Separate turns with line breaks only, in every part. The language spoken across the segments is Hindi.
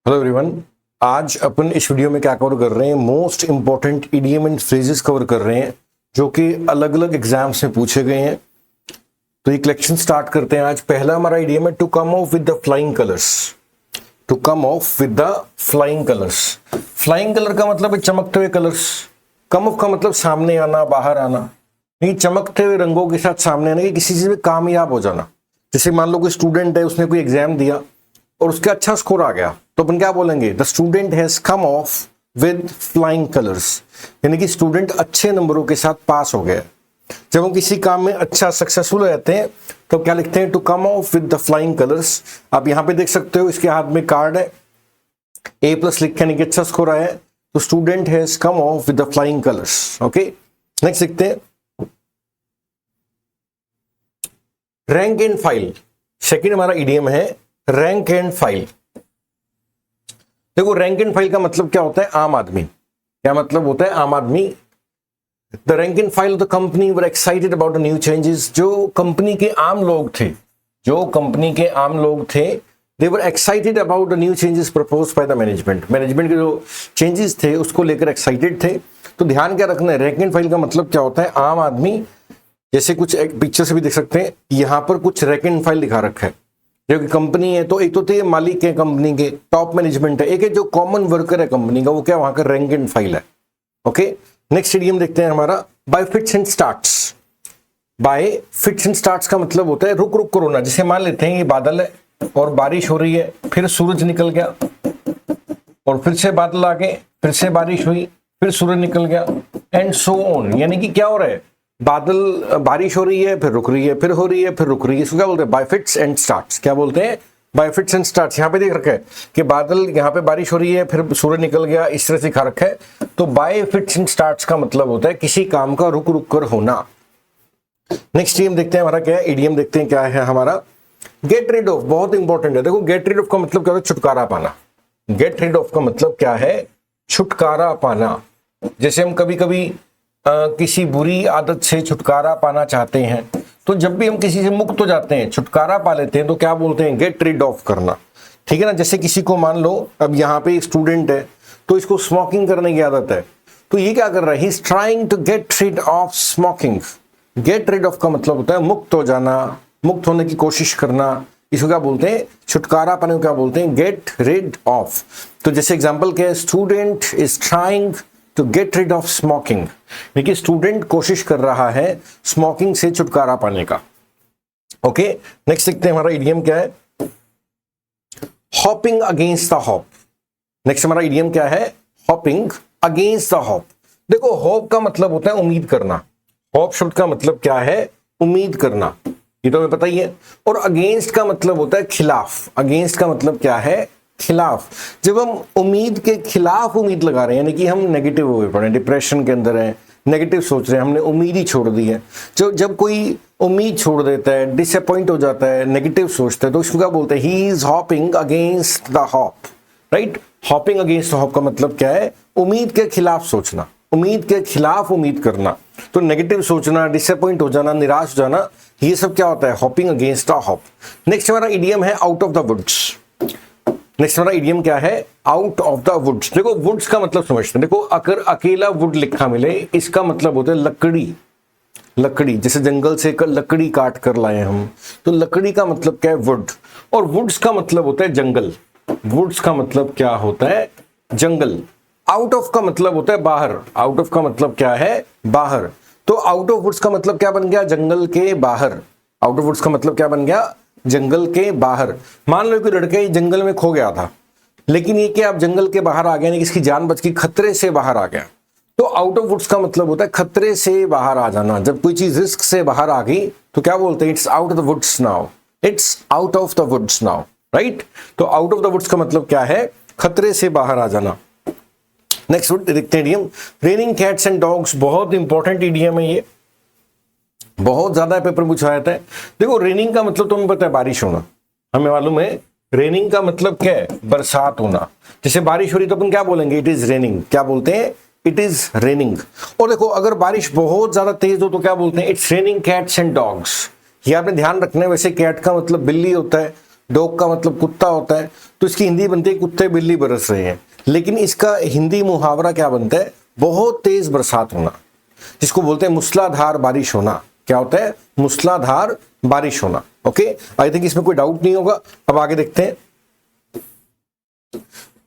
Hello everyone. आज अपन इस वीडियो में क्या कवर कर रहे हैं, most important idiom and phrases cover कर रहे हैं जो कि अलग अलग एग्जाम्स में पूछे गए हैं। तो ये कलेक्शन स्टार्ट करते हैं। आज पहला हमारा इडियम है to come off with the flying colours. To come off with the flying colours. Flying colour का मतलब है चमकते हुए कलर्स। कम ऑफ का मतलब सामने आना, बाहर आना। नहीं, चमकते हुए रंगों के साथ सामने आना कि किसी चीज में कामयाब हो जाना। जैसे मान लो कोई स्टूडेंट है, उसने कोई एग्जाम दिया और उसका अच्छा स्कोर आ गया, तो अपन क्या बोलेंगे, the student has come off with flying colours, यानी कि स्टूडेंट अच्छे नंबरों के साथ पास हो गया। जब हम किसी काम में अच्छा सक्सेसफुल हो जाते हैं तो क्या लिखते हैं, to come off with the flying colours. आप यहां पे देख सकते हो, इसके हाथ में कार्ड है, A+ लिखा यानी कि अच्छा स्कोर आया है, तो student has come off with the flying colours. Okay, next लिखते हैं रैंक एंड फाइल। सेकेंड हमारा इडियम है रैंक एंड फाइल। देखो, रैंक एंड फाइल का मतलब क्या होता है, आम आदमी। क्या मतलब होता है, आम आदमी। The rank and file of the company were excited about the new changes. जो कंपनी के आम लोग थे, they were excited about the new changes proposed by the management. Management के जो चेंजेस थे उसको लेकर एक्साइटेड थे। तो ध्यान क्या रखना है, रैंक एंड फाइल का मतलब क्या होता है, आम आदमी। जैसे कुछ एक पिक्चर से भी देख सकते हैं, यहां पर कुछ रैंक एंड फाइल दिखा रखा है। जो कि कंपनी है, तो एक तो थे मालिक है कंपनी के, टॉप मैनेजमेंट है, एक है जो कॉमन वर्कर है कंपनी का, वो क्या वहां का रैंक एंड फाइल है। ओके, नेक्स्ट इडियम देखते हैं हमारा bye fits and starts. Bye fits and starts का मतलब होता है रुक रुक करो ना। जैसे मान लेते हैं ये बादल है और बारिश हो रही है, फिर सूरज निकल गया और फिर से बादल आ गए, फिर से बारिश हुई, फिर सूरज निकल गया, एंड सो ऑन। यानी कि क्या हो रहा है, बारिश हो रही है, फिर रुक रही है, फिर हो रही है, फिर रुक रही है। इसको क्या बोलते हैं, बाय फिट्स एंड स्टार्ट्स। क्या बोलते हैं, बाय फिट्स एंड स्टार्ट्स। यहाँ पे देख रखा है कि बादल, यहाँ पे बारिश हो रही है, फिर सूरज निकल गया, इस तरह से दिखा रखा है। तो बाय फिट्स एंड स्टार्ट्स का मतलब होता है किसी काम का रुक रुक कर होना। नेक्स्ट इडियम देखते हैं हमारा क्या है, इडियम देखते हैं क्या है हमारा, गेट रिड ऑफ। बहुत इंपॉर्टेंट है। देखो, गेट रिड ऑफ का मतलब क्या होता है, छुटकारा पाना। गेट रिड ऑफ का मतलब क्या है, छुटकारा पाना। जैसे हम कभी कभी किसी बुरी आदत से छुटकारा पाना चाहते हैं, तो जब भी हम किसी से मुक्त हो जाते हैं, छुटकारा पा लेते हैं, तो क्या बोलते हैं, गेट रिड ऑफ करना। ठीक है ना। जैसे किसी को मान लो, अब यहाँ पे एक स्टूडेंट है, तो इसको स्मोकिंग करने की आदत है, तो ये क्या कर रहा है, he is trying to get rid of smoking. Get rid of का मतलब होता है मुक्त हो जाना, मुक्त होने की कोशिश करना। इसको क्या बोलते हैं, छुटकारा पाने को क्या बोलते हैं, गेट रिड ऑफ। तो जैसे एग्जांपल क्या है, student is trying to get rid of smoking. देखिए, स्टूडेंट कोशिश कर रहा है स्मोकिंग से छुटकारा पाने का। ओके, नेक्स्ट देखते हैं हमारा इडियम क्या है, hoping against the hope. Next हमारा इडियम क्या है, हॉपिंग अगेंस्ट द हॉप। देखो, हॉप का मतलब होता है उम्मीद करना। हॉप शब्द का मतलब क्या है, उम्मीद करना, ये तो हमें पता ही है। और अगेंस्ट का मतलब होता है खिलाफ। अगेंस्ट का मतलब क्या है, खिलाफ। जब हम उम्मीद के खिलाफ उम्मीद लगा रहे हैं, यानी कि हम नेगेटिव हुए पड़े, डिप्रेशन के अंदर हैं, नेगेटिव सोच रहे हैं, हमने उम्मीद ही छोड़ दी है। जब कोई उम्मीद छोड़ देता है, डिसअपॉइंट हो जाता है, नेगेटिव सोचता है, तो इसको क्या बोलते हैं, he is hopping against the hop. Right, hopping against the hop का मतलब क्या है, उम्मीद के खिलाफ सोचना, उम्मीद के खिलाफ उम्मीद करना। तो नेगेटिव सोचना, डिसअपॉइंट हो जाना, निराश हो जाना, ये सब क्या होता है, hoping against the hope. Next हमारा इडियम है out of the woods. Next हमारा इडियम क्या है, आउट ऑफ द वुड्स। देखो, वुड्स का मतलब समझते हैं। देखो, अगर अकेला वुड लिखा मिले, इसका मतलब होता है लकड़ी। लकड़ी, जैसे जंगल से लकड़ी काट कर लाए हम, तो लकड़ी का मतलब क्या है, वुड। और वुड्स का मतलब होता है जंगल। वुड्स का मतलब क्या होता है, जंगल। आउट ऑफ का मतलब होता है बाहर। आउट ऑफ का मतलब क्या है, बाहर। तो आउट ऑफ वुड्स का मतलब क्या बन गया, जंगल के बाहर। आउट ऑफ वुड्स का मतलब क्या बन गया, जंगल के बाहर। मान लो कोई लड़का जंगल में खो गया था, लेकिन ये कि आप जंगल के बाहर आ गए, इसकी जान बच गई, खतरे से बाहर आ गया। तो आउट ऑफ वुड्स का मतलब होता है खतरे से बाहर आ जाना। जब कोई चीज रिस्क से बाहर आ गई, तो क्या बोलते हैं, it's out of the woods now. It's out of the woods now. Right, तो आउट ऑफ द वुड्स का मतलब क्या है, खतरे से बाहर आ जाना। नेक्स्ट देखते हैं idiom, raining cats and dogs. बहुत इंपॉर्टेंट इडियम है ये, बहुत ज्यादा पेपर पूछा जाता है। देखो, रेनिंग का मतलब तो हमें पता है, बारिश होना, हमें मालूम है। रेनिंग का मतलब क्या है, बरसात होना। जैसे बारिश हो रही तो अपन क्या बोलेंगे, इट इज रेनिंग। क्या बोलते हैं, इट इज रेनिंग। और देखो, अगर बारिश बहुत ज्यादा तेज हो तो क्या बोलते हैं, it's raining cats and dogs. ये आपने ध्यान रखना है। वैसे कैट का मतलब बिल्ली होता है, डॉग का मतलब कुत्ता होता है, तो इसकी हिंदी बनती है कुत्ते बिल्ली बरस रहे हैं। लेकिन इसका हिंदी मुहावरा क्या बनता है? बहुत तेज बरसात होना, जिसको बोलते हैं मूसलाधार बारिश होना। क्या होता है? मूसलाधार बारिश होना। ओके, आई थिंक इसमें कोई डाउट नहीं होगा। अब आगे देखते हैं।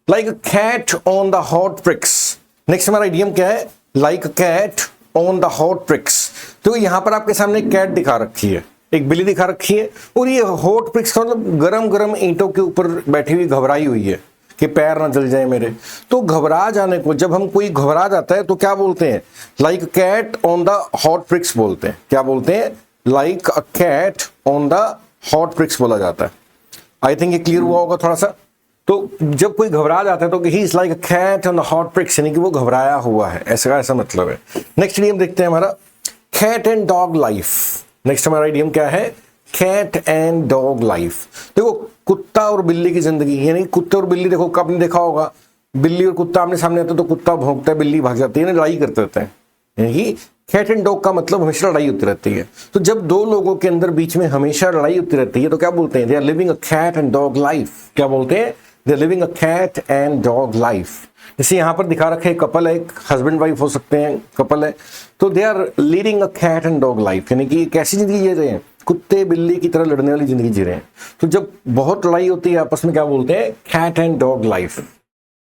Like a cat on the hot bricks. Next हमारा इडियम क्या है? Like a cat on the hot bricks. तो यहां पर आपके सामने कैट दिखा रखी है, एक बिल्ली दिखा रखी है, और ये हॉट ब्रिक्स का मतलब गरम गरम ईंटों के ऊपर बैठी हुई घबराई हुई है कि पैर ना जल जाए मेरे। तो घबरा जाने को, जब हम कोई घबरा जाता है तो क्या बोलते हैं? Like cat on the hot bricks बोलते हैं। क्या बोलते हैं? Like a cat on the hot bricks बोला जाता है। आई थिंक ये क्लियर हुआ होगा थोड़ा सा। तो जब कोई घबरा जाता है तो he is like a cat on the hot bricks, यानी कि वो घबराया हुआ है, ऐसा मतलब है। नेक्स्ट इडियम देखते हैं हमारा cat and dog life. Next हमारा इडियम क्या है? Cat and dog life. देखो कुत्ता और बिल्ली की जिंदगी, यानी कुत्ते और बिल्ली, देखो आपने देखा होगा बिल्ली और कुत्ता आमने सामने आते तो कुत्ता भौंकता है, बिल्ली भाग जाती है, लड़ाई करते रहते हैं। यानी कि कैट एंड डॉग का मतलब हमेशा लड़ाई होती रहती है। तो जब दो लोगों के अंदर बीच में हमेशा लड़ाई होती रहती है तो क्या बोलते हैं? They are living a cat and dog life. क्या बोलते हैं? They are living a cat and dog life. जैसे यहाँ पर दिखा रखे कपल है, एक हस्बैंड वाइफ हो सकते हैं, कपल है, तो they are leading a cat and dog life, यानी कि कैसी जिंदगी जी रहे हैं? कुत्ते बिल्ली की तरह लड़ने वाली जिंदगी जी रहे हैं। तो जब बहुत लड़ाई होती है आपस में क्या बोलते हैं? Cat and dog life.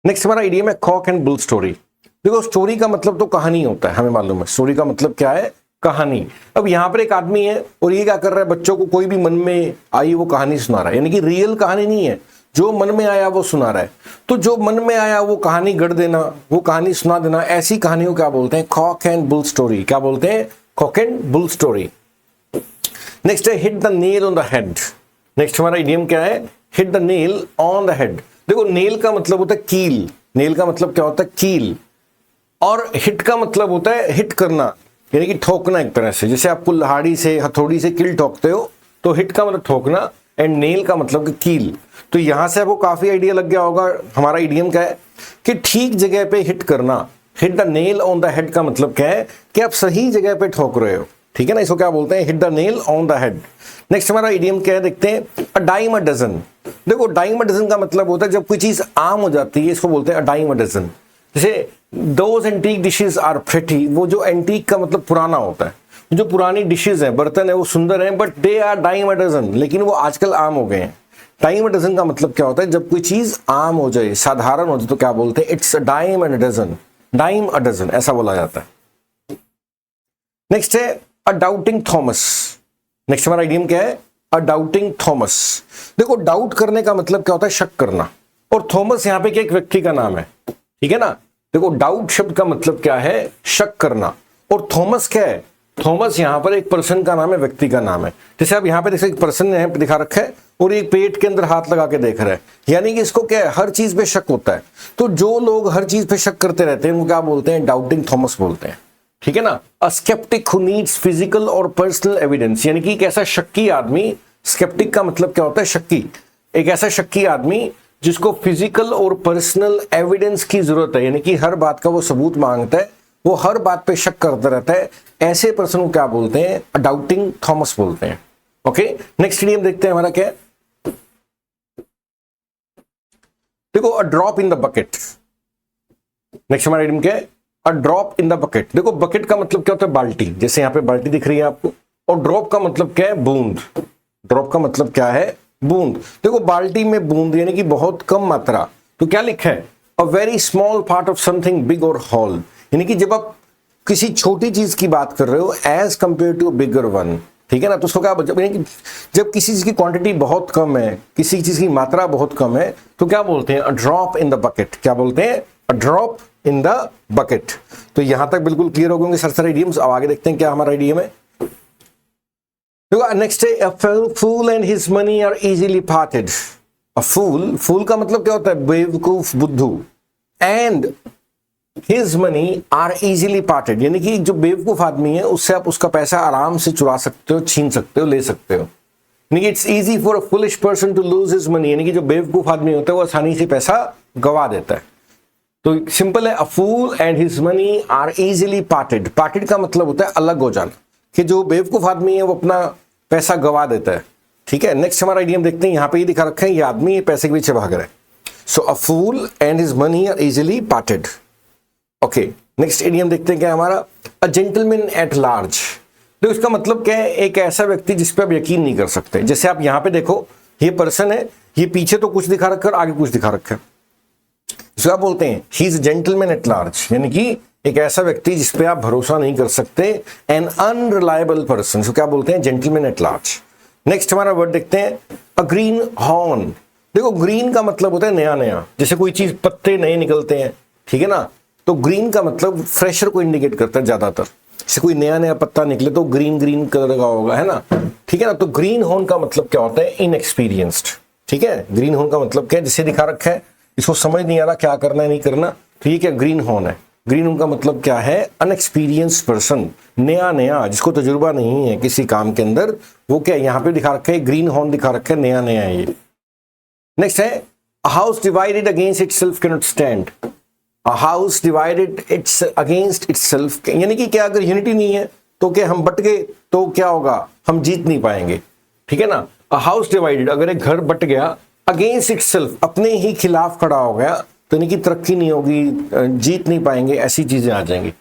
Next हमारा इडियम है कॉक एंड बुल स्टोरी। देखो स्टोरी का मतलब तो कहानी होता है, हमें मालूम है स्टोरी का मतलब क्या है? कहानी। अब यहाँ पर एक आदमी है और ये क्या कर रहा है? बच्चों को कोई भी मन में आई वो कहानी सुना रहा है, यानी कि रियल कहानी नहीं है, जो मन में आया वो सुना रहा है। तो जो मन में आया वो कहानी गढ़ देना, वो कहानी सुना देना, ऐसी कहानियों क्या बोलते हैं? Cock and bull story. क्या बोलते हैं? Cock and bull story. Next है hit the nail on the head. Next हमारा इडियम क्या है? Hit the nail on the head. देखो नेल का मतलब होता है कील, नेल का मतलब क्या होता है? कील। और हिट का मतलब होता है हिट करना, यानी कि ठोकना एक तरह से। जैसे आप कुल्हाड़ी से, हथौड़ी से कील ठोकते हो, तो हिट का मतलब ठोकना एंड नेल का मतलब कील। तो यहां से आपको काफी आइडिया लग गया होगा हमारा इडियम क्या है कि ठीक जगह पे हिट करना। Hit the nail on the head का मतलब क्या है? कि आप सही जगह पे ठोक रहे हो, ठीक है ना, इसको क्या बोलते हैं? Hit the nail on the head. Next हमारा इडियम क्या है देखते हैं, अ डाइम अ डजन। देखो डाइम अ डजन का मतलब होता है जब कोई चीज आम हो जाती है, इसको बोलते हैं अ डाइम अ डजन। जैसे those antique dishes are pretty, वो जो एंटीक का मतलब पुराना होता है, जो पुरानी डिशेज हैं, बर्तन है, वो सुंदर हैं, but they are dime a dozen, लेकिन वो आजकल आम हो गए हैं। डाइम अ डजन का मतलब क्या होता है? जब कोई चीज आम हो जाए, साधारण हो जाए, तो क्या बोलते हैं? It's a dime a dozen, dime a dozen ऐसा बोला जाता है। नेक्स्ट है अ डाउटिंग थॉमस। नेक्स्ट हमारा इडियम क्या है? A doubting Thomas. देखो डाउट करने का मतलब क्या होता है? शक करना। और थॉमस यहाँ पे क्या एक व्यक्ति का नाम है, ठीक है ना। देखो डाउट शब्द का मतलब क्या है? शक करना। और थॉमस क्या है? थॉमस यहाँ पर एक पर्सन का नाम है, व्यक्ति का नाम है। जैसे आप यहाँ पे देखिए एक पर्सन ने दिखा रखा है और एक पेट के अंदर हाथ लगा के देख रहा है, यानी कि इसको क्या है? हर चीज पे शक होता है। तो जो लोग हर चीज पे शक करते रहते हैं उनको क्या बोलते हैं? डाउटिंग थॉमस बोलते हैं, ठीक है ना। अ स्केप्टिक हु नीड्स फिजिकल और पर्सनल एविडेंस, यानी कि एक ऐसा शक्की आदमी, स्केप्टिक का मतलब क्या होता है? शक्की। एक ऐसा शक्की आदमी जिसको फिजिकल और पर्सनल एविडेंस की जरूरत है, यानी कि हर बात का वो सबूत मांगता है, वो हर बात पे शक करता रहता है, ऐसे पर्सन को क्या बोलते हैं? डाउटिंग थॉमस बोलते हैं। ओके, नेक्स्ट इडियम देखते हैं हमारा क्या है। देखो a drop in the bucket. Next हमारा इडियम क्या है? A drop in the bucket. देखो बकेट का मतलब क्या होता है? बाल्टी। जैसे यहाँ पे बाल्टी दिख रही है आपको, और ड्रॉप का मतलब क्या है? बूंद। ड्रॉप का मतलब क्या है? बूंद। देखो बाल्टी में बूंद यानी कि बहुत कम मात्रा, तो क्या लिखा है? A very small part of something big और होल, यानी कि जब आप किसी छोटी चीज की बात कर रहे हो as compared to bigger one, ठीक है ना। तो उसको क्या, जब किसी चीज की क्वांटिटी बहुत कम है, किसी चीज की मात्रा बहुत कम है, तो क्या बोलते हैं? A drop in the bucket. क्या बोलते हैं? A drop in the bucket. तो यहां तक बिल्कुल क्लियर हो गए सर सारे इडियम्स। अब आगे देखते हैं क्या हमारा इडियम है। नेक्स्ट है a fool and his money are easily parted. A fool, fool का मतलब क्या होता है? बेवकूफ, बुद्धू। And his money are easily parted, यानी कि जो बेवकूफ आदमी है उससे आप उसका पैसा आराम से चुरा सकते हो, छीन सकते हो, ले सकते हो। यानी कि it's easy for a foolish person to lose his money, यानी कि जो बेवकूफ आदमी होता है वो आसानी से पैसा गवा देता है। तो सिंपल है, a fool and his money are easily parted. Parted का मतलब होता है अलग हो जाना, कि जो बेवकूफ आदमी है वो अपना पैसा गवा देता है, ठीक है, नेक्स्ट हमारा इडियम देखते हैं। यहाँ पे ये दिखा रखा है, ये आदमी ये पैसे के पीछे भाग रहा है। So a fool and his money are easily parted. Okay, next idiom देखते हैं क्या हमारा, अ जेंटलमैन एट लार्ज। तो इसका मतलब क्या है, एक ऐसा व्यक्ति जिस पे आप यकीन नहीं कर सकते। जैसे आप यहाँ पे देखो, ये पर्सन है, ये पीछे तो कुछ दिखा रखा है और आगे कुछ दिखा रखा है, इसको आप बोलते हैं he is gentleman at large, यानी कि एक ऐसा व्यक्ति जिस पे आप भरोसा नहीं कर सकते, एन अनरिलायबल पर्सन, सो क्या बोलते हैं, जेंटलमैन एट लार्ज। नेक्स्ट हमारा वर्ड देखते हैं, अ ग्रीन हॉर्न। देखो ग्रीन का मतलब होता है नया नया, जैसे कोई चीज पत्ते नए निकलते हैं, ठीक है ना, तो ग्रीन का मतलब फ्रेशर को इंडिकेट करता है ज्यादातर। जैसे कोई नया नया पत्ता निकले तो ग्रीन ग्रीन कलर का होगा, है ना, ठीक है ना। तो ग्रीन हॉर्न का मतलब क्या होता है, इनएक्सपीरियंस्ड, ठीक है। ग्रीन हॉर्न का मतलब क्या है, जिसे दिखा रखा है इसको समझ नहीं आ रहा क्या करना है नहीं करना, तो ये क्या ग्रीन हॉर्न है। ग्रीन हॉर्न का मतलब क्या है, अनएक्सपीरियंस्ड पर्सन, नया नया, जिसको तजुर्बा नहीं है किसी काम के अंदर, वो क्या यहाँ पे दिखा रखा है, ग्रीन हॉर्न दिखा रखा है, नया नया है ये। नेक्स्ट है, a house divided against itself can not stand. A house divided it's against itself, यानी कि क्या अगर यूनिटी नहीं है तो क्या हम बट गए तो क्या होगा, हम जीत नहीं पाएंगे, ठीक है ना। अ हाउस डिवाइडेड, अगर एक घर बट गया, अगेंस्ट इटसेल्फ, अपने ही खिलाफ खड़ा हो गया, तो यानी कि तरक्की नहीं होगी, जीत नहीं पाएंगे, ऐसी चीजें आ जाएंगी।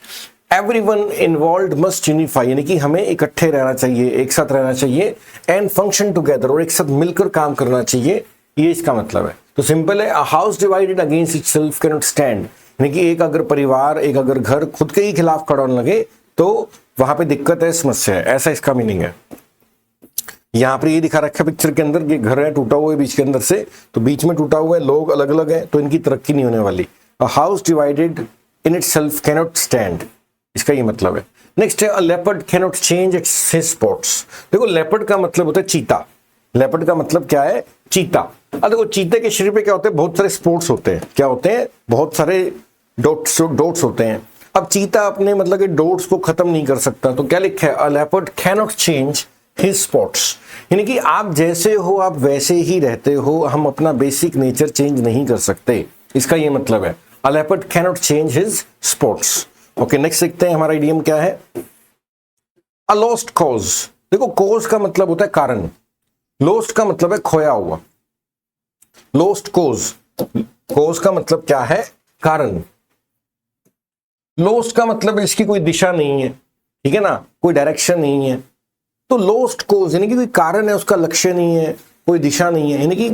एवरीवन इन्वॉल्व्ड मस्ट यूनिफाई, यानी कि हमें इकट्ठे रहना चाहिए, एक साथ रहना चाहिए, एंड फंक्शन टुगेदर, और एक साथ मिलकर काम करना चाहिए, ये इसका मतलब है। तो सिंपल है, a house divided against itself can not stand, यानी कि एक अगर परिवार, एक अगर घर खुद के ही खिलाफ खड़ा होने लगे तो वहां पे दिक्कत है, समस्या है, ऐसा इसका मीनिंग है। यहाँ पर ये दिखा रखा है पिक्चर के अंदर, ये घर है टूटा हुआ है बीच के अंदर से, तो बीच में टूटा हुआ है, लोग अलग अलग हैं, तो इनकी तरक्की नहीं होने वाली। A house divided in itself can not stand, इसका ये मतलब है। नेक्स्ट है, अ leopard can not change it's his spots. देखो लेपर्ड का मतलब होता है चीता, लेपर्ड का मतलब क्या है, चीता। अब देखो चीते के शरीर पे क्या होते हैं, बहुत सारे स्पॉट्स होते हैं, क्या होते हैं, बहुत सारे डॉट्स होते हैं। अब चीता अपने मतलब के डॉट्स को खत्म नहीं कर सकता, तो क्या लिखा है, अ leopard can not change his spots, यानी कि आप जैसे हो आप वैसे ही रहते हो, हम अपना बेसिक नेचर चेंज नहीं कर सकते, इसका ये मतलब है। अ leopard can not change his spots. Okay, next देखते हैं हमारा इडियम क्या है, अ लॉस्ट कॉज। देखो कॉज का मतलब होता है कारण, लॉस्ट का मतलब है खोया हुआ, लॉस्ट कॉज, कॉज का मतलब क्या है, कारण। लॉस्ट का मतलब इसकी कोई दिशा नहीं है, ठीक है ना, कोई डायरेक्शन नहीं है। तो लॉस्ट कॉज यानी कि कोई कारण है, उसका लक्ष्य नहीं है, कोई दिशा नहीं है, यानी कि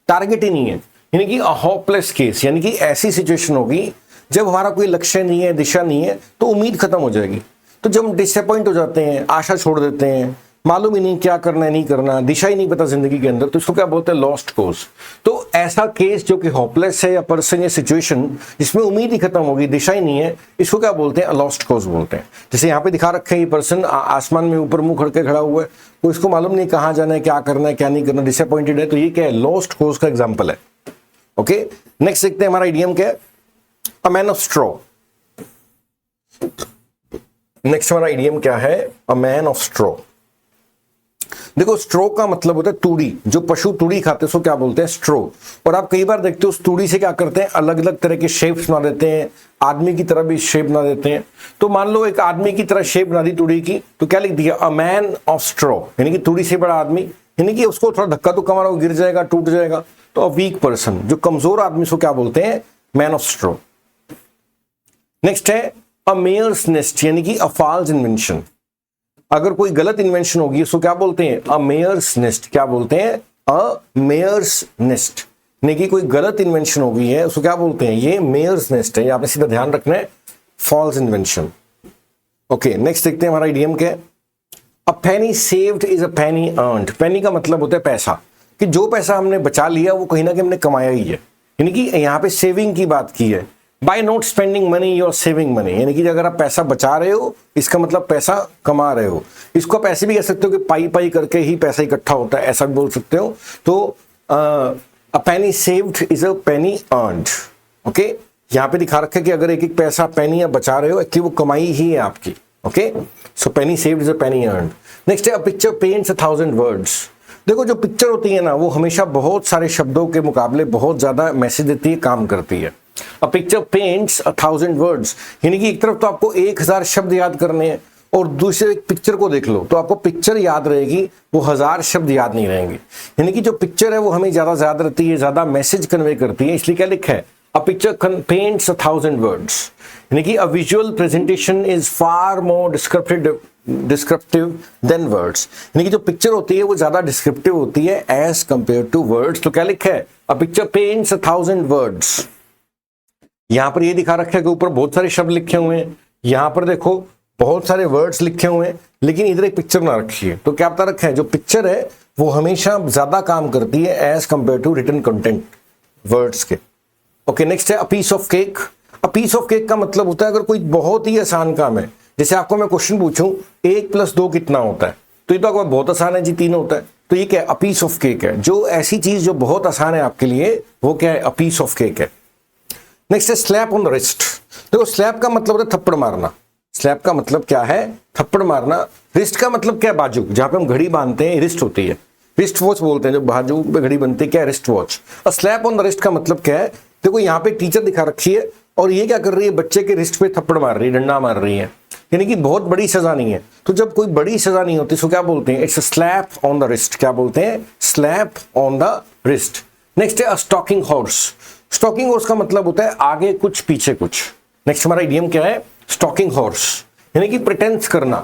टारगेट ही नहीं है, यानी कि अ होपलेस केस, यानी कि ऐसी सिचुएशन होगी जब हमारा कोई लक्ष्य नहीं है, दिशा नहीं है, तो उम्मीद खत्म हो जाएगी। तो जब हम डिसअपॉइंट हो जाते हैं, आशा छोड़ देते हैं, मालूम ही नहीं क्या करना है नहीं करना, दिशा ही नहीं पता जिंदगी के अंदर, तो इसको क्या बोलते हैं, लॉस्ट कॉज। तो ऐसा केस जो कि होपलेस है, या पर्सन या सिचुएशन जिसमें उम्मीद ही खत्म होगी, दिशा ही नहीं है, इसको क्या बोलते हैं, लॉस्ट कॉज बोलते हैं। जैसे यहाँ पे दिखा रखे हैं, ये पर्सन आसमान में ऊपर मुंह करके खड़ा हुआ है, तो इसको मालूम नहीं कहाँ जाना है, क्या करना है क्या नहीं करना, डिसअपॉइंटेड है, तो ये क्या है, लॉस्ट कॉज का एग्जाम्पल है। ओके, नेक्स्ट देखते हैं हमारा इडियम क्या है, a man of straw. Next हमारा इडियम क्या है, अ मैन ऑफ स्ट्रॉ। देखो स्ट्रो का मतलब होता है तूड़ी, जो पशु तूड़ी खाते हैं उसको क्या बोलते हैं, स्ट्रो। और आप कई बार देखते हो उस तूड़ी से क्या करते हैं, अलग अलग तरह के शेप्स बना देते हैं, आदमी की तरह भी शेप बना देते हैं। तो मान लो एक आदमी की तरह शेप बना दी तूड़ी की, तो क्या लिख दिया, अ मैन ऑफ स्ट्रो, यानी कि तूड़ी से बड़ा आदमी, यानी कि उसको थोड़ा धक्का तो मारो, गिर जाएगा, टूट जाएगा। तो अ वीक पर्सन, जो कमजोर आदमी उसको क्या बोलते हैं, मैन ऑफ स्ट्रो। नेक्स्ट है, अ मेयर्स नेस्ट, यानी कि अ फॉल्स इन्वेंशन। अगर कोई गलत इन्वेंशन होगी उसको क्या बोलते हैं, अ मेयर्स नेस्ट। क्या बोलते हैं, अ मेयर्स नेस्ट, यानी कि कोई गलत इन्वेंशन हो गई है उसको क्या बोलते हैं, ये मेयर्स नेस्ट है, यहाँ पे सीधा ध्यान रखना है, फॉल्स इन्वेंशन। ओके, नेक्स्ट देखते हैं हमारा इडियम क्या है, a penny saved is a penny earned. Penny का मतलब होता है पैसा, कि जो पैसा हमने बचा लिया वो कहीं ना कहीं हमने कमाया ही है, यानी कि यहाँ पे सेविंग की बात की है। By not spending money you are saving money, यानी कि अगर आप पैसा बचा रहे हो इसका मतलब पैसा कमा रहे हो। इसको आप ऐसे भी कह सकते हो कि पाई पाई करके ही पैसा इकट्ठा होता है, ऐसा भी बोल सकते हो। तो a penny saved is a penny earned. Okay, यहाँ पे दिखा रखा है कि अगर एक एक पैसा पेनी आप बचा रहे हो कि वो कमाई ही है आपकी। Okay, so Penney saved is a penny earned. Next है, अ पिक्चर पेंट्स 1000 वर्ड्स। देखो जो पिक्चर होती है ना, वो हमेशा बहुत सारे शब्दों के मुकाबले बहुत ज्यादा मैसेज देती है, काम करती है। अ पिक्चर पेंट्स 1000 वर्ड्स, यानी कि एक तरफ तो आपको 1000 शब्द याद करने हैं, और दूसरे एक पिक्चर को देख लो तो आपको पिक्चर याद रहेगी, वो 1000 शब्द याद नहीं रहेंगे। यानी कि जो पिक्चर है वो हमें ज्यादा याद रहती है, ज्यादा मैसेज कन्वे करती है, इसलिए क्या लिखा है, अ पिक्चर पेंट्स 1000 वर्ड्स। यानी कि a visual presentation is far more descriptive than words. यानी कि जो पिक्चर होती है वो ज्यादा डिस्क्रिप्टिव होती है एज कंपेयर टू वर्ड्स। तो क्या लिखा है, अ पिक्चर पेंट्स 1000 वर्ड्स। यहां पर ये दिखा रखा है कि ऊपर बहुत सारे शब्द लिखे हुए हैं, यहां पर देखो बहुत सारे वर्ड्स लिखे हुए हैं, लेकिन इधर एक पिक्चर ना रखी है। तो क्या पता रखा है, जो पिक्चर है वो हमेशा ज्यादा काम करती है as compared to written content words के। ओके, नेक्स्ट है a piece of cake. A piece of cake का मतलब होता है अगर कोई बहुत ही आसान काम है, जैसे आपको मैं क्वेश्चन पूछूं 1 + 2 कितना होता है, तो ये तो आपको बहुत आसान है जी, 3 होता है। तो ये क्या है, अ पीस ऑफ केक है। जो ऐसी चीज जो बहुत आसान है आपके लिए वो क्या है, अ पीस ऑफ केक है। नेक्स्ट है स्लैप ऑन द रिस्ट। देखो स्लैप का मतलब होता है थप्पड़ मारना। स्लैप का मतलब क्या है, थप्पड़ मारना। रिस्ट का मतलब क्या है, बाजू, जहां पे हम घड़ी बांधते हैं रिस्ट होती है, रिस्ट वॉच बोलते हैं, जो बाजू पे घड़ी बनती है क्या है, रिस्ट वॉच। और स्लैप ऑन द रिस्ट का मतलब क्या है, देखो यहाँ पे टीचर दिखा रखी है और ये क्या कर रही है, बच्चे के रिस्ट पे थप्पड़ मार रही है, डंडा मार रही है, यानी कि बहुत बड़ी सजा नहीं है। तो जब कोई बड़ी सजा नहीं होती तो क्या बोलते हैं, it's a slap on the wrist. क्या बोलते हैं, slap on the wrist. Next है अ स्टॉकिंग हॉर्स। स्टॉकिंग हॉर्स का मतलब होता है आगे कुछ पीछे कुछ। नेक्स्ट हमारा इडियम क्या है, स्टॉकिंग हॉर्स, यानी कि प्रिटेंस करना,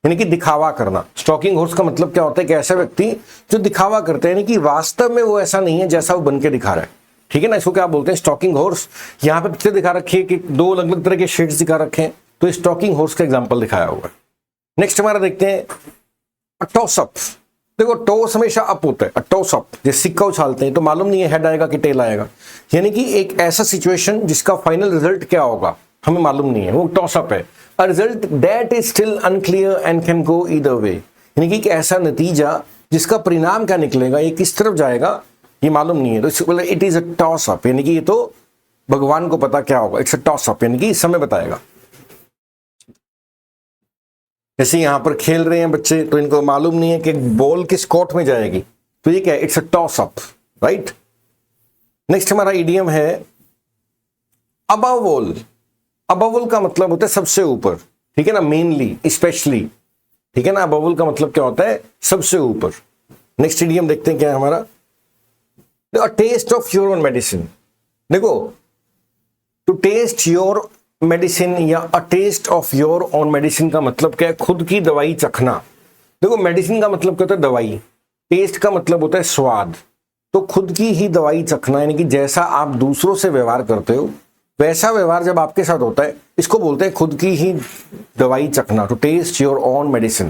यानी कि दिखावा करना। स्टॉकिंग हॉर्स का मतलब क्या होता है कि ऐसा व्यक्ति जो दिखावा करते हैं, यानी कि वास्तव में वो ऐसा नहीं है जैसा वो बन के दिखा रहा है, ठीक है ना, इसको क्या बोलते हैं, स्टॉकिंग हॉर्स। यहाँ पे पिक्चर दिखा रखी है कि 2 अलग अलग तरह के शेड्स दिखा रखे हैं, तो स्टॉकिंग हॉर्स का एग्जाम्पल दिखाया हुआ है। नेक्स्ट हमारा देखते हैं टॉस अप। देखो टॉस हमेशा अप होता है, टॉस अप, जैसे सिक्का उछालते हैं तो मालूम नहीं है हेड आएगा कि टेल आएगा, यानी कि एक ऐसा सिचुएशन जिसका फाइनल रिजल्ट क्या होगा हमें मालूम नहीं है, वो टॉस अप है। A result that is still unclear and can go either way, यानी कि एक ऐसा नतीजा जिसका परिणाम क्या निकलेगा, ये किस तरफ जाएगा ये मालूम नहीं है, तो it is a toss up, यानी कि ये तो भगवान को पता क्या होगा, इट्स अ टॉस अप, यानी कि समय बताएगा। जैसे यहां पर खेल रहे हैं बच्चे तो इनको मालूम नहीं है कि बॉल किस कोर्ट में जाएगी, तो ये क्या है, it's a toss up, right. Next हमारा इडियम है अबव ऑल। अबव ऑल का मतलब होता है सबसे ऊपर, ठीक है ना, मेनली, स्पेशली, ठीक है ना। अबव ऑल का मतलब क्या होता है, सबसे ऊपर। नेक्स्ट इडियम देखते हैं क्या है हमारा, a taste of your own medicine. देखो टू टेस्ट योर मेडिसिन या a taste of your own medicine का मतलब क्या है, खुद की दवाई चखना। देखो मेडिसिन का मतलब क्या होता है, दवाई। टेस्ट का मतलब होता है स्वाद, तो खुद की ही दवाई चखना, यानी कि जैसा आप दूसरों से व्यवहार करते हो वैसा व्यवहार जब आपके साथ होता है, इसको बोलते हैं खुद की ही दवाई चखना, to taste your own medicine,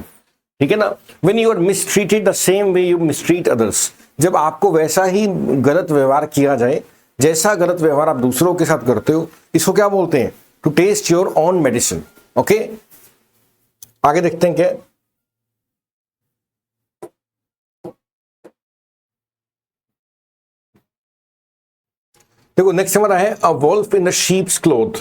ठीक है ना। When you are mistreated the same way you mistreat others, जब आपको वैसा ही गलत व्यवहार किया जाए जैसा गलत व्यवहार आप दूसरों के साथ करते हो, इसको क्या बोलते हैं, to taste your own medicine. Okay, आगे देखते हैं क्या। देखो नेक्स्ट हमारा है a wolf in the sheep's cloth.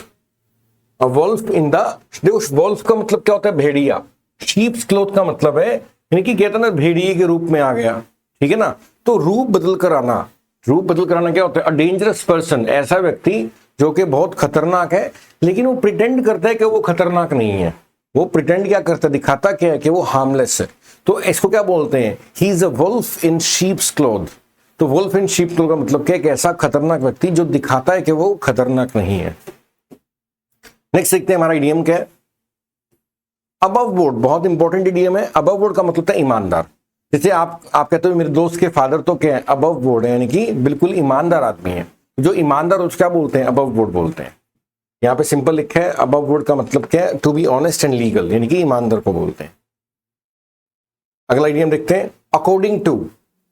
A wolf in the, देखो वोल्फ का मतलब क्या होता है, भेड़िया। शीप्स क्लोथ का मतलब है, यानी कि कहता ना भेड़िए के रूप में आ गया, ठीक है ना। तो रूप बदल कर आना, रूप बदल कर आना क्या होता है, अ डेंजरस पर्सन, ऐसा व्यक्ति जो कि बहुत खतरनाक है लेकिन वो प्रिटेंड करता है कि वो खतरनाक नहीं है। वो प्रिटेंड क्या करता है, दिखाता क्या है कि वो हार्मलेस है, तो इसको क्या बोलते हैं, he is a wolf in sheep's cloth. तो वुल्फ इन शीप क्लोथ का मतलब क्या है, कि ऐसा खतरनाक व्यक्ति जो दिखाता है कि वो खतरनाक नहीं है। नेक्स्ट देखते हैं हमारा इडियम क्या है, अबव बोर्ड। बहुत इंपॉर्टेंट इडियम है। अबव बोर्ड का मतलब है ईमानदार। जैसे आप कहते हो मेरे दोस्त के फादर तो क्या है, अबव बोर्ड है, यानी कि बिल्कुल ईमानदार आदमी है। जो ईमानदार उसको क्या बोलते हैं, अबव बोर्ड बोलते हैं। यहाँ पे सिंपल लिखा है, अबव बोर्ड का मतलब क्या है, to be honest and legal, यानी कि ईमानदार को बोलते हैं। अगला इडियम देखते हैं, अकॉर्डिंग टू।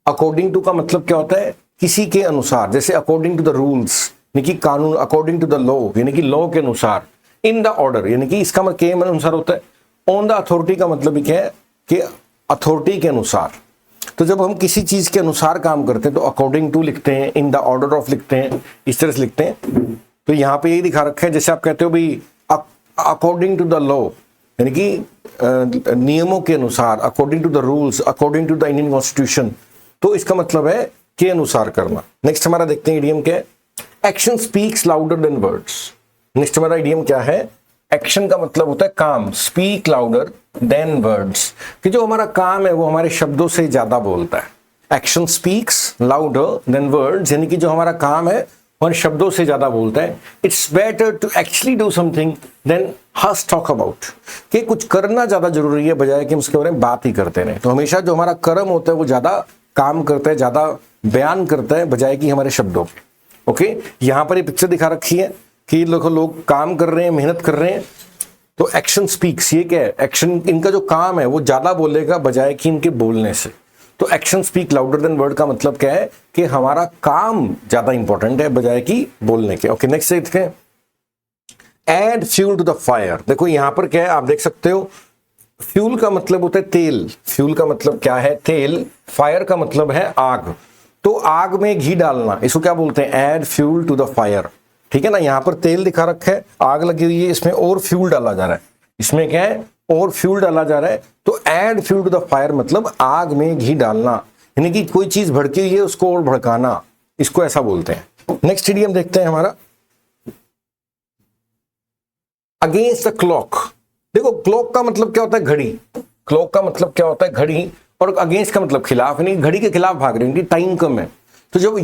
अकॉर्डिंग टू का मतलब क्या होता है, किसी के अनुसार, जैसे अकॉर्डिंग टू द रूल्स, यानी कि कानून, अकॉर्डिंग टू द लॉ, यानी कि लॉ के अनुसार, इन द ऑर्डर, यानी कि इसका मतलब के अनुसार होता है। ऑन द अथॉरिटी का मतलब क्या है कि अथॉरिटी के अनुसार। तो जब हम किसी चीज के अनुसार काम करते हैं तो अकॉर्डिंग टू लिखते हैं, इन द ऑर्डर ऑफ लिखते हैं, इस तरह से लिखते हैं। तो यहाँ पे यही दिखा रखा है, जैसे आप कहते हो भाई अकॉर्डिंग टू द लॉ, यानी कि नियमों के अनुसार, according to the rules, according to the Indian constitution, तो इसका मतलब है के अनुसार करना। नेक्स्ट हमारा देखते हैं इडियम क्या है, action speaks louder than words. Next हमारा इडियम क्या है, एक्शन का मतलब होता है काम, स्पीक लाउडर देन वर्ड्स, कि जो हमारा काम है वो हमारे शब्दों से ज्यादा बोलता है। Action speaks louder than words, यानी कि जो हमारा काम है और शब्दों से ज्यादा बोलता है। It's better to actually do something than just talk about, कि कुछ करना ज्यादा जरूरी है बजाय कि हम उसके बारे में बात ही करते रहे। तो हमेशा जो हमारा कर्म होता है वो ज्यादा काम करता है, ज्यादा बयान करता है बजाय कि हमारे शब्दों के। ओके, यहां पर ये पिक्चर दिखा रखी है कि लोग काम कर रहे हैं, मेहनत कर रहे हैं, तो एक्शन स्पीक्स, ये क्या है, एक्शन, इनका जो काम है वो ज्यादा बोलेगा बजाय कि इनके बोलने से। तो action speak louder than word का मतलब क्या है कि हमारा काम ज्यादा इंपॉर्टेंट है बजाय कि बोलने के। ओके, नेक्स्ट देखते हैं, add fuel to the fire. देखो यहां पर क्या है, आप देख सकते हो, फ्यूल का मतलब होता है तेल, फ्यूल का मतलब क्या है, तेल, फायर का मतलब है आग। तो आग में घी डालना, इसको क्या बोलते हैं, add fuel to the fire. ठीक है ना, यहां पर तेल दिखा रखा है, आग लगी हुई है, इसमें और फ्यूल डाला जा रहा है, इसमें क्या है, और फ्यूल डाला जा रहा है। तो add fuel to the fire मतलब आग में घी डालना, यानी कि कोई चीज भड़की हुई है उसको और भड़काना, इसको ऐसा बोलते हैं। नेक्स्ट इडियम देखते हैं हमारा, अगेंस्ट द क्लॉक। देखो क्लॉक का मतलब क्या होता है, घड़ी, क्लॉक का मतलब क्या होता है, घड़ी, और अगेंस्ट का मतलब खिलाफ, यानी घड़ी के खिलाफ भाग रहे हैं, टाइम कम है। तो जब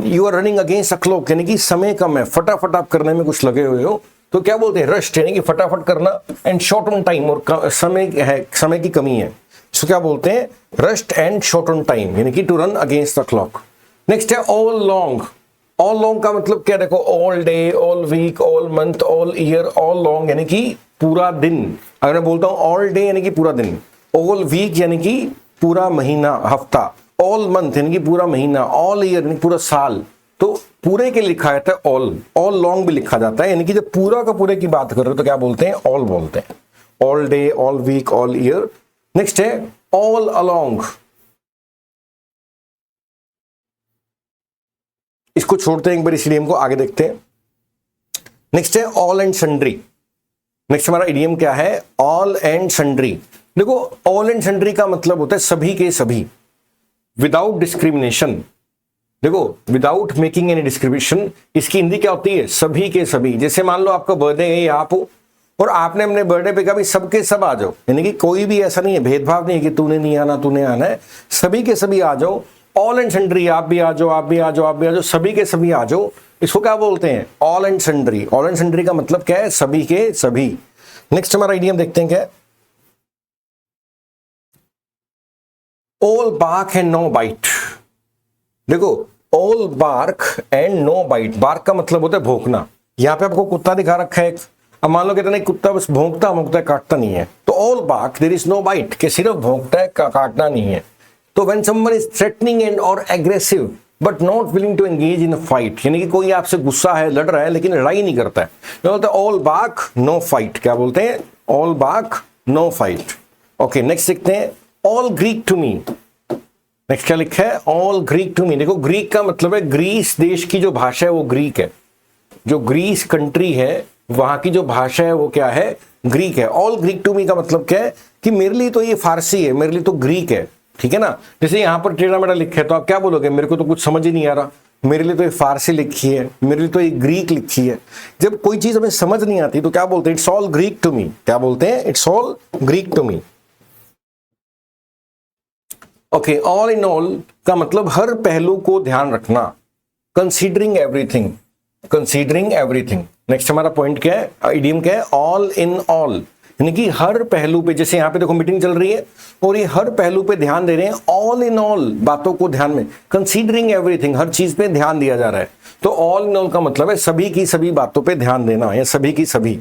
you are running against a clock, यानी कि समय कम है, फटाफट आप करने में कुछ लगे हुए हो, तो क्या बोलते हैं, रश्ड, यानी कि फटाफट करना, एंड शॉर्ट ऑन टाइम, और समय है, समय की कमी है, इसको क्या बोलते हैं, rushed and short on time, यानी कि to run against the clock. Next है ऑल लॉन्ग। ऑल लॉन्ग का मतलब क्या, देखो, all day, all week, all month, all year, all long यानी कि पूरा दिन। अगर मैं बोलता हूं ऑल डे यानी कि पूरा दिन, ऑल वीक यानी कि पूरा महीना, हफ्ता, ऑल मंथ यानी कि पूरा महीना, ऑल ईयर यानी पूरा साल। तो पूरे के लिखा जाता है ऑल, ऑल लॉन्ग भी लिखा जाता है, यानी कि जब पूरा का पूरे की बात कर रहे हो तो क्या बोलते हैं, ऑल बोलते हैं, all day, all week, all year. Next है ऑल अलोंग, इसको छोड़ते हैं एक बार, इस इडियम को आगे देखते हैं। नेक्स्ट है ऑल एंड सन्ड्री। नेक्स्ट हमारा इडियम क्या है, ऑल एंड सन्ड्री। देखो ऑल एंड सन्ड्री का मतलब होता है सभी के सभी, विदाउट डिस्क्रिमिनेशन। देखो विदाउट मेकिंग एनी डिस्क्रिमिनेशन, इसकी हिंदी क्या होती है, सभी के सभी। जैसे मान लो आपका बर्थडे है, आप हो और आपने अपने बर्थडे पे कहा भाई सबके सब आ जाओ, यानी कि कोई भी ऐसा नहीं है, भेदभाव नहीं है कि तूने नहीं आना, तूने आना है, सभी के सभी आ जाओ। ऑल एंड सन्ड्री, आप भी आ जाओ, आप भी आ जाओ, आप भी आ जाओ, सभी के सभी आ जाओ, इसको क्या बोलते हैं, all and sundry. All and sundry का मतलब क्या है, सभी के सभी। नेक्स्ट हमारा इडियम देखते हैं क्या, all bark and no bite. देखो all bark and no bite, bark का मतलब होता है भौंकना। यहां पे आपको कुत्ता दिखा रखा है, अब मान लो कहते नहीं कुत्ता बस भौंकता भौंकता है, काटता नहीं है, तो all bark there is no bite, कि सिर्फ भौंकता है, काटना नहीं है। तो when someone is threatening and और aggressive but not willing to engage in a fight, यानी कि कोई आपसे गुस्सा है, लड़ रहा है लेकिन लड़ाई नहीं करता है, तो बोलते हैं ऑल बार्क नो फाइट। क्या बोलते हैं, all bark no fight. Okay, next देखते हैं all Greek to me. Next क्या लिखा है, ऑल ग्रीक टू मी। देखो ग्रीक का मतलब है ग्रीस देश की जो भाषा है वो ग्रीक है, जो ग्रीस कंट्री है वहां की जो भाषा है वो क्या है, ग्रीक है। ऑल ग्रीक टू मी का मतलब क्या है कि मेरे लिए तो ये फारसी है, मेरे लिए तो ग्रीक है, ठीक है ना। जैसे यहां पर टेढ़ा मेढ़ा लिखा है तो आप क्या बोलोगे, मेरे को तो कुछ समझ ही नहीं आ रहा, मेरे लिए तो ये फारसी लिखी है, मेरे लिए तो ये ग्रीक लिखी है। जब कोई चीज हमें समझ नहीं आती तो क्या बोलते हैं, it's all Greek to me. क्या बोलते हैं, it's all Greek to me. Okay, all in all का मतलब हर पहलू को ध्यान रखना, considering everything, considering everything. Next हमारा पॉइंट क्या है, इडियम क्या है, ऑल इन ऑल, यानी कि हर पहलू पे। जैसे यहाँ पे देखो मीटिंग चल रही है और ये हर पहलू पे ध्यान दे रहे हैं, ऑल इन ऑल बातों को ध्यान में, कंसीडरिंग एवरीथिंग हर चीज पे ध्यान दिया जा रहा है। तो ऑल इन ऑल का मतलब है सभी की सभी बातों पे ध्यान देना, या सभी की सभी।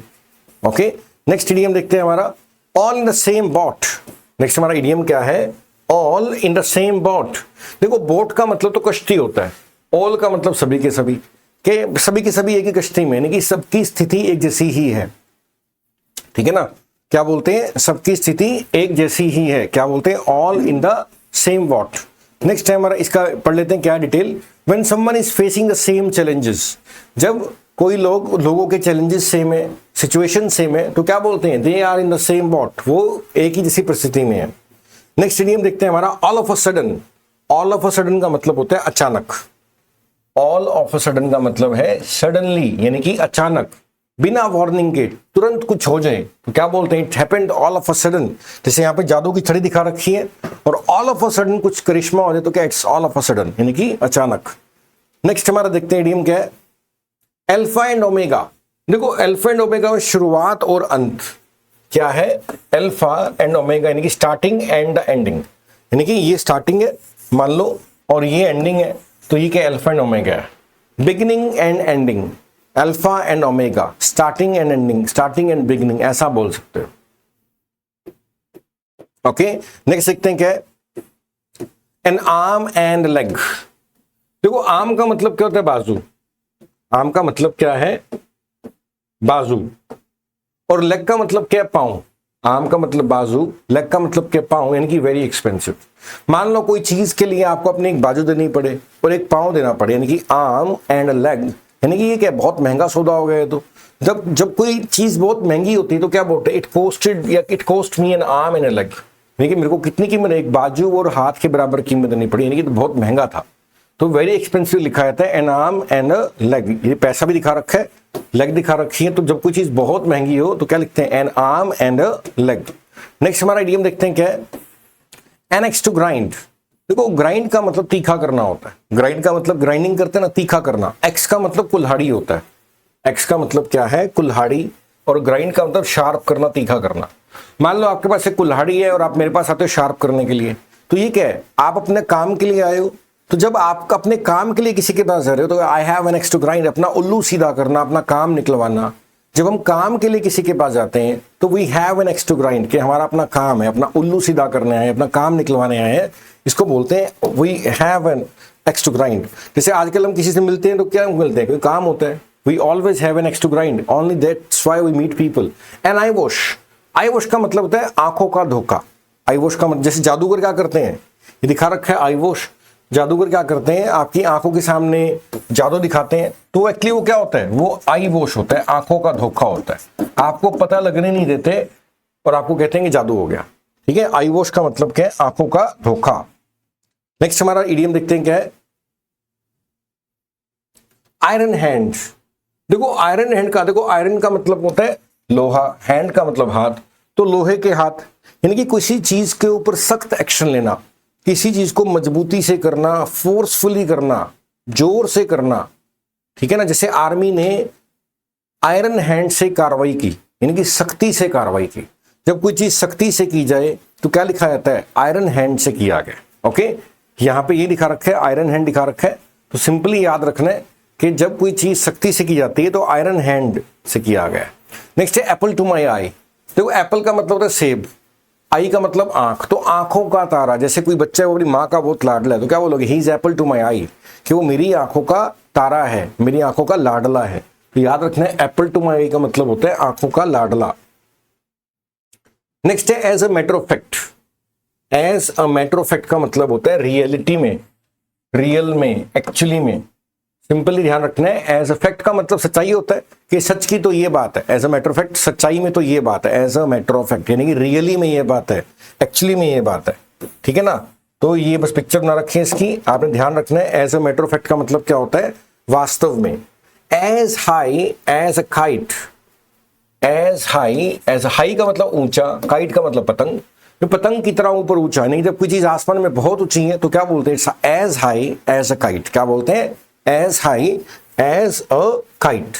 ओके, नेक्स्ट इडियम देखते हैं हमारा, all in the same boat. Next हमारा इडियम क्या है, all in the same boat. देखो बोट का मतलब तो कश्ती होता है, ऑल का मतलब सभी के सभी, के सभी के सभी एक ही कश्ती में, यानी कि सबकी स्थिति एक जैसी ही है, ठीक है ना। क्या बोलते हैं, सबकी स्थिति एक जैसी ही है, क्या बोलते हैं, all in the same boat. Next है हमारा, इसका पढ़ लेते हैं क्या detail, when someone is facing the same challenges, जब कोई लोगों के चैलेंजेस सेम है, सिचुएशन सेम है, तो क्या बोलते हैं, they are in the same boat, वो एक ही जैसी परिस्थिति में है। नेक्स्ट इडियम देखते हैं हमारा, all of a sudden. All of a sudden का मतलब होता है अचानक, ऑल ऑफ अ सडन का मतलब है सडनली, यानी कि अचानक। बिना वार्निंग के तुरंत कुछ हो जाए तो क्या बोलते हैं? It happened all of a sudden. जैसे यहाँ पे जादू की छड़ी दिखा रखी है और ऑल ऑफ अ सडन कुछ करिश्मा हो जाए तो क्या? It's all of a sudden, यानी कि अचानक। नेक्स्ट हमारा देखते हैं इडियम क्या है, अल्फा एंड ओमेगा। देखो अल्फा एंड ओमेगा में शुरुआत और अंत क्या है? अल्फा एंड ओमेगा, यानी कि स्टार्टिंग एंड एंडिंग, यानी कि ये स्टार्टिंग है मान लो और ये एंडिंग है, तो ये क्या? अल्फा एंड ओमेगा है। Beginning and ending, alpha and omega, starting and ending, starting and beginning, ऐसा बोल सकते हो। ओके, नेक्स्ट देखते हैं क्या है, एन आर्म एंड लेग। देखो आर्म का मतलब क्या होता है? बाजू। आर्म का मतलब क्या है? बाजू। और लेग का मतलब क्या है? पांव। आर्म का मतलब बाजू, लेग का मतलब क्या? पांव, यानी कि वेरी एक्सपेंसिव। मान लो कोई चीज के लिए आपको अपनी एक बाजू देनी पड़े और एक पांव देना पड़े, यानी कि आर्म एंड लेग, यानी कि ये क्या? बहुत महंगा सौदा हो गया। तो जब कोई चीज बहुत महंगी होती है तो क्या बोलते हैं? इट कॉस्टेड या it cost me N arm and A leg, यानी कि मेरे को कितनी कीमत? एक बाजू और हाथ के बराबर कीमत देनी पड़ी, यानी कि तो बहुत महंगा था। तो वेरी एक्सपेंसिव लिखा जाता है, N arm and a leg. ये पैसा भी दिखा रखा है, लेग दिखा रखी है, तो जब कोई चीज बहुत महंगी हो तो क्या लिखते हैं? N arm and a leg. Next हमारा इडियम देखते हैं क्या है, एनेक्स टू ग्राइंड। देखो ग्राइंड का मतलब तीखा करना होता है। ग्राइंड का मतलब ग्राइंडिंग करते हैं ना, तीखा करना। एक्स का मतलब कुल्हाड़ी होता है। एक्स का मतलब क्या है? कुल्हाड़ी। और ग्राइंड का मतलब शार्प करना, तीखा करना। मान लो आपके पास एक कुल्हाड़ी है और आप मेरे पास आते हो शार्प करने के लिए, तो ये क्या है? आप अपने काम के लिए आए हो। तो जब आप अपने काम के लिए किसी के पास जा रहे हो तो I have an axe to grind, अपना उल्लू सीधा करना, अपना काम निकलवाना। जब हम काम के लिए किसी के पास जाते हैं तो we have an axe to grind, कि हमारा अपना काम है, अपना उल्लू सीधा करने आए, अपना काम निकलवाने आए हैं, इसको बोलते हैं we have an axe to grind. जैसे आजकल हम किसी से मिलते हैं तो क्या मिलते हैं? कोई काम होता है। We always have an axe to grind, only that's why we meet people. And eye wash, eye wash का मतलब होता है आंखों का धोखा। आई वॉश का मतलब, जैसे जादूगर क्या करते हैं? ये दिखा रखा है आई वॉश। जादूगर क्या करते हैं? आपकी आंखों के सामने जादू दिखाते हैं, तो एक्चुअली वो क्या होता है? वो आई वॉश होता है, आंखों का धोखा होता है। आपको पता लगने नहीं देते और आपको कहते हैं कि जादू हो गया। ठीक है, आई वॉश का मतलब क्या है? आंखों का धोखा। नेक्स्ट हमारा इडियम देखते हैं क्या है, आयरन हैंड। देखो आयरन हैंड का, देखो आयरन का मतलब होता है लोहा, हैंड का मतलब हाथ, तो लोहे के हाथ, यानी कि किसी चीज के ऊपर सख्त एक्शन लेना, किसी चीज को मजबूती से करना, फोर्सफुली करना, जोर से करना। ठीक है ना, जैसे आर्मी ने आयरन हैंड से कार्रवाई की, यानी कि सख्ती से कार्रवाई की। जब कोई चीज सख्ती से की जाए तो क्या लिखा जाता है? आयरन हैंड से किया गया। ओके, यहां पे ये दिखा रखा है, आयरन हैंड दिखा रखा है, तो सिंपली याद रखना है कि जब कोई चीज सख्ती से की जाती है तो आयरन हैंड से किया गया। नेक्स्ट है एप्पल टू माई आई। देखो एप्पल का मतलब होता है सेब, आई का मतलब आंख, तो आंखों का तारा। जैसे कोई बच्चा है वो अपनी माँ का बहुत लाडला है, तो क्या बोलोगे? He is apple to my eye, कि वो मेरी आंखों का तारा है, मेरी आंखों का लाडला है। तो याद रखना है एप्पल टू माई आई का मतलब होता है आंखों का लाडला। नेक्स्ट है as a matter of fact. As a matter of fact का मतलब होता है रियलिटी में, रियल में, एक्चुअली में। सिंपली ध्यान रखना है, एज अ फैक्ट का मतलब सच्चाई होता है, कि सच की तो ये बात है। As a matter of fact, सच्चाई में तो ये बात है। As a matter of fact यानी कि रियली में ये बात है, एक्चुअली में ये बात है। ठीक है ना, तो ये बस पिक्चर ना रखें इसकी, आपने ध्यान रखना है। As a matter of fact का मतलब क्या होता है? वास्तव में। As high as a kite, as high का मतलब ऊंचा, काइट का मतलब पतंग। तो पतंग की तरह ऊपर ऊंचा, नहीं जब कोई चीज आसमान में बहुत ऊंची है तो क्या बोलते हैं? As high as a kite. क्या बोलते हैं? As high as a kite.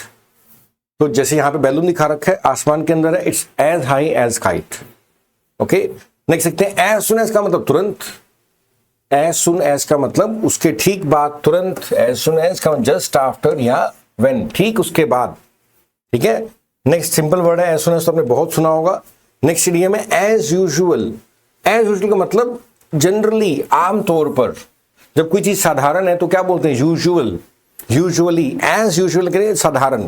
तो जैसे यहां पे बैलून दिखा रखा है, आसमान के अंदर है, it's as high as kite. Okay, next देखते हैं एज सुन एज का मतलब तुरंत। एज सुन एज का मतलब उसके ठीक बाद, तुरंत। एज सुन एज का जस्ट आफ्टर या व्हेन, ठीक उसके बाद। ठीक है, नेक्स्ट सिंपल वर्ड है एज सुन एज, तो आपने बहुत सुना होगा। नेक्स्ट इडियम है एज यूजुअल। एज यूजुअल का मतलब जनरली, आमतौर पर। जब कोई चीज साधारण है तो क्या बोलते हैं? Usual, usually. एज यूजुअल के लिए साधारण।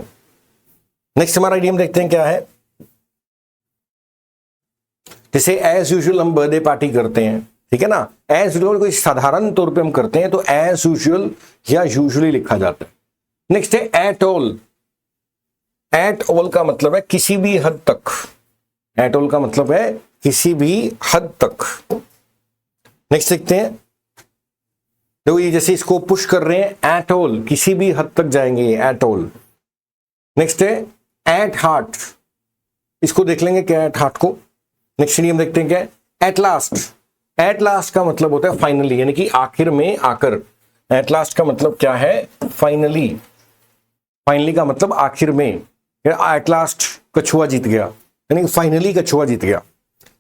नेक्स्ट हमारा इडियम देखते हैं क्या है, जैसे एज यूजुअल हम बर्थडे पार्टी करते हैं, ठीक है ना, एज यूजुअल कोई साधारण तौर पे हम करते हैं तो एज यूजुअल या यूजुअली लिखा जाता है। नेक्स्ट है एट ऑल। एट ऑल का मतलब है किसी भी हद तक। एट ऑल का मतलब है किसी भी हद तक। नेक्स्ट देखते हैं, देखो ये जैसे इसको पुश कर रहे हैं, एट ऑल, किसी भी हद तक जाएंगे, एट ऑल। नेक्स्ट है एट हार्ट, इसको देख लेंगे क्या एट हार्ट को। नेक्स्ट इडियम देखते हैं क्या है, एट लास्ट। एट लास्ट का मतलब होता है फाइनली, यानी कि आखिर में आकर। एट लास्ट का मतलब क्या है, फाइनली। फाइनली का मतलब आखिर में, एट लास्ट कछुआ जीत गया, यानी फाइनली कछुआ जीत गया।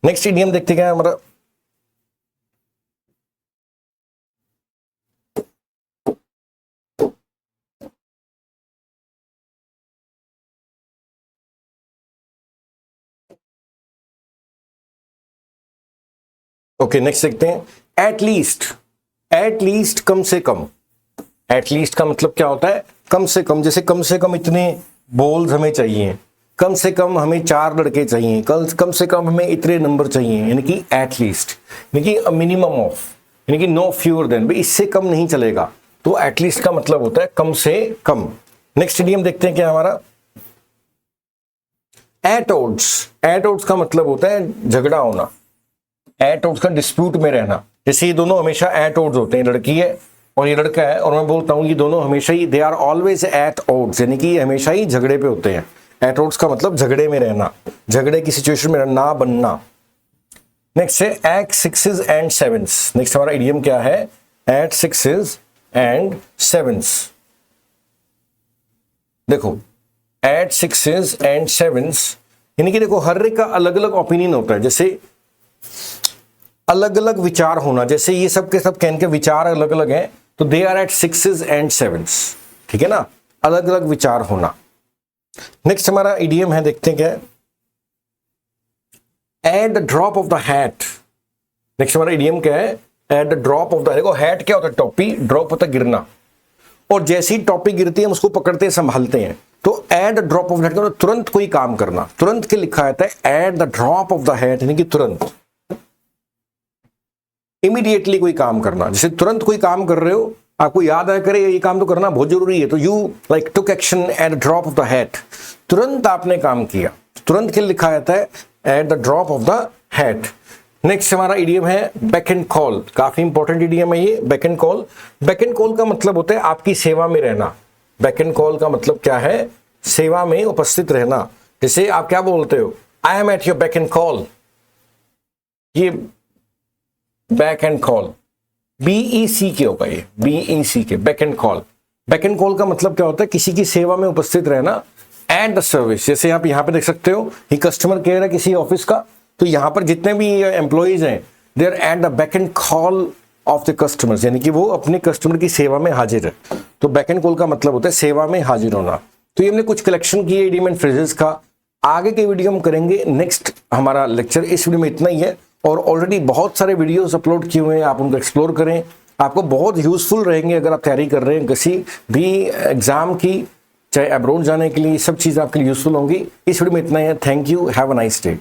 नेक्स्ट इडियम देखते क्या है हमारा, ओके नेक्स्ट देखते हैं एट लीस्ट। एट लीस्ट कम से कम। एट लीस्ट का मतलब क्या होता है, कम से कम। जैसे कम से कम इतने बॉल्स हमें चाहिए, कम से कम हमें 4 लड़के चाहिए, कम से कम हमें इतने नंबर चाहिए, यानी कि एट लीस्ट, यानी कि मिनिमम ऑफ, यानी कि नो फ्यूअर देन, भाई इससे कम नहीं चलेगा। तो एट लीस्ट का मतलब होता है कम से कम। नेक्स्ट इडियम देखते हैं क्या हमारा, एट ओड्स। एट ओड्स का मतलब होता है झगड़ा होना, एट ओड्स का डिस्प्यूट में रहना। जैसे ये दोनों हमेशा एट ओड्स होते हैं, लड़की है और ये लड़का है, और मैं बोलता हूँ ये दोनों हमेशा ही, they are always at odds, यानी कि हमेशा ही झगड़े पे होते हैं। एट ओड्स का मतलब झगड़े में रहना, झगड़े की सिचुएशन में ना बनना। नेक्स्ट है at sixes and sevens. Next हमारा इडियम क्या है, एट सिक्सेस एंड सेवंस। देखो एट सिक्सेस एंड सेवंस, यानी कि देखो हर एक का अलग अलग ओपिनियन होता है। जैसे अलग अलग विचार होना, जैसे ये सब के सब कहने के विचार अलग अलग हैं, तो they are at sixes and sevens, ठीक है ना, अलग अलग विचार होना। नेक्स्ट हमारा इडियम है, देखते हैं क्या है, at the drop of the hat. Next हमारा इडियम क्या है, at the drop of the, देखो हैट क्या होता है, टोपी, ड्रॉप होता है गिरना, और जैसी टोपी गिरती है हम उसको पकड़ते संभालते हैं। तो at the drop of the hat, तुरंत कोई काम करना, तुरंत के लिखा रहता है at the drop of the hat, यानी कि तुरंत, इमीडिएटली कोई काम करना। जैसे तुरंत कोई काम कर रहे हो, आपको याद आया करे ये काम तो करना बहुत जरूरी है, तो you like took action at the drop of the hat, तुरंत आपने काम किया। तुरंत के लिखा रहता है at the drop of the hat. Next हमारा इडियम है बैक एंड कॉल। काफी इंपॉर्टेंट इडियम है ये, back and call. Back and call का मतलब होता है आपकी सेवा में रहना। बैक एंड कॉल का मतलब क्या है, सेवा में उपस्थित रहना। जैसे आप क्या बोलते हो, I am at your back and call, ये बैक एंड कॉल, BEC के होगा ये, BEC के, back and call. Back and call का मतलब क्या होता है, किसी की सेवा में उपस्थित रहना, एट द सर्विस। जैसे आप यहाँ पे देख सकते हो, ये कस्टमर केयर है किसी ऑफिस का, तो यहाँ पर जितने भी एम्प्लॉइज हैं, they are at the back and call of the customers, यानी कि वो अपने कस्टमर की सेवा में हाजिर है। तो बैक एंड कॉल का मतलब होता है सेवा में हाजिर होना। तो ये हमने कुछ कलेक्शन किए इडियम एंड फ्रेजेस का। आगे के वीडियो हम करेंगे नेक्स्ट हमारा लेक्चर। इस वीडियो में इतना ही है, और ऑलरेडी बहुत सारे वीडियोस अपलोड किए हुए हैं, आप उनको एक्सप्लोर करें, आपको बहुत यूजफुल रहेंगे अगर आप तैयारी कर रहे हैं किसी भी एग्जाम की, चाहे अब्रॉड जाने के लिए, सब चीज़ आपके लिए यूजफुल होंगी। इस वीडियो में इतना ही है। Thank you, have a nice day.